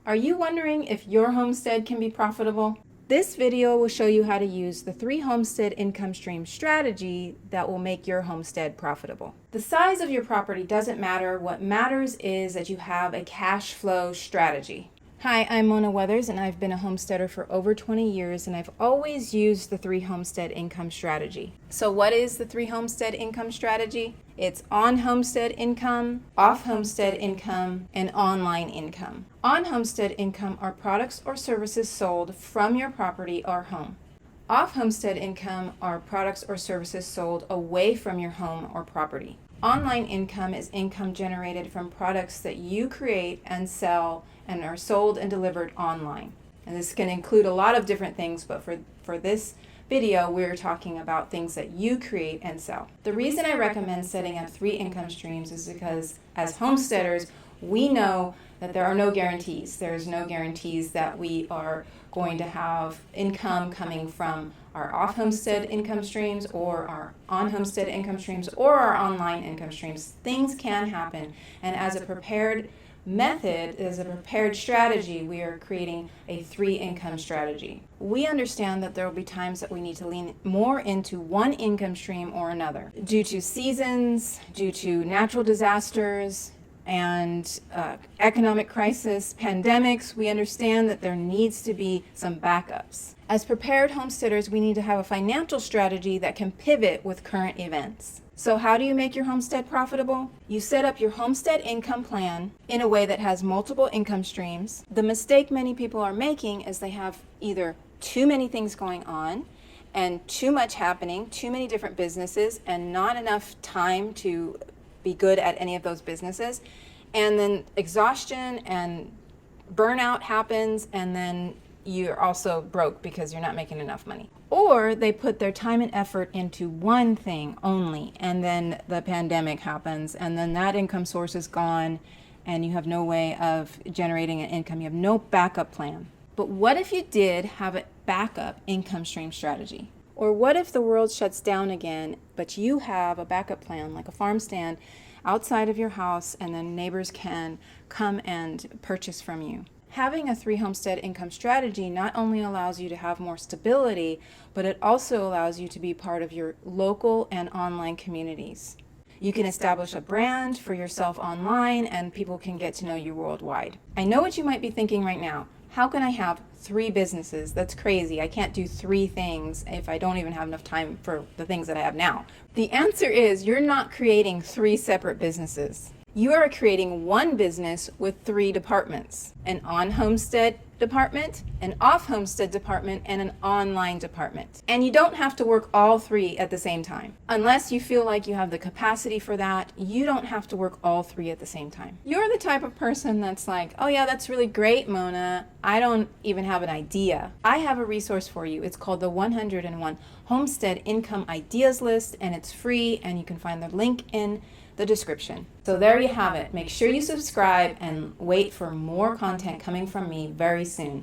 Are you wondering if your homestead can be profitable? This video will show you how to use the 3 homestead income stream strategy that will make your homestead profitable. The size of your property doesn't matter. What matters is that you have a cash flow strategy. Hi, I'm Mona Weathers, and I've been a homesteader for over 20 years, and I've always used the 3 homestead income strategy. So what is the 3 homestead income strategy? It's on homestead income, off homestead income, and online income. On homestead income are products or services sold from your property or home. Off homestead income are products or services sold away from your home or property. Online income is income generated from products that you create and sell and are sold and delivered online. And this can include a lot of different things, but for this video, we're talking about things that you create and sell. The reason I recommend setting up 3 income streams is because as homesteaders, we know that there are no guarantees. There's no guarantees that we are going to have income coming from our off-homestead income streams or our on-homestead income streams or our online income streams. Things can happen, and as a prepared method, as a prepared strategy, we are creating a 3 income strategy. We understand that there will be times that we need to lean more into one income stream or another due to seasons, due to natural disasters, and economic crisis, pandemics. We understand that there needs to be some backups. As prepared homesteaders, we need to have a financial strategy that can pivot with current events. So how do you make your homestead profitable? You set up your homestead income plan in a way that has multiple income streams. The mistake many people are making is they have either too many things going on and too much happening, too many different businesses, and not enough time to be good at any of those businesses. And then exhaustion and burnout happens, and then you're also broke because you're not making enough money. Or they put their time and effort into one thing only, and then the pandemic happens, and then that income source is gone, and you have no way of generating an income. You have no backup plan. But what if you did have a backup income stream strategy? Or what if the world shuts down again, but you have a backup plan, like a farm stand outside of your house, and then neighbors can come and purchase from you? Having a 3 homestead income strategy not only allows you to have more stability, but it also allows you to be part of your local and online communities. You can establish a brand for yourself online, and people can get to know you worldwide. I know what you might be thinking right now. How can I have 3 businesses? That's crazy. I can't do 3 things if I don't even have enough time for the things that I have now. The answer is you're not creating 3 separate businesses. You are creating one business with 3 departments: an on-homestead department, an off-homestead department, and an online department. And you don't have to work all 3 at the same time. Unless you feel like you have the capacity for that, you don't have to work all 3 at the same time. You're the type of person that's like, oh yeah, that's really great, Mona. I don't even have an idea. I have a resource for you. It's called the 101 Homestead Income Ideas List, and it's free, and you can find the link in the description. So there you have it. Make sure you subscribe and wait for more content coming from me very soon.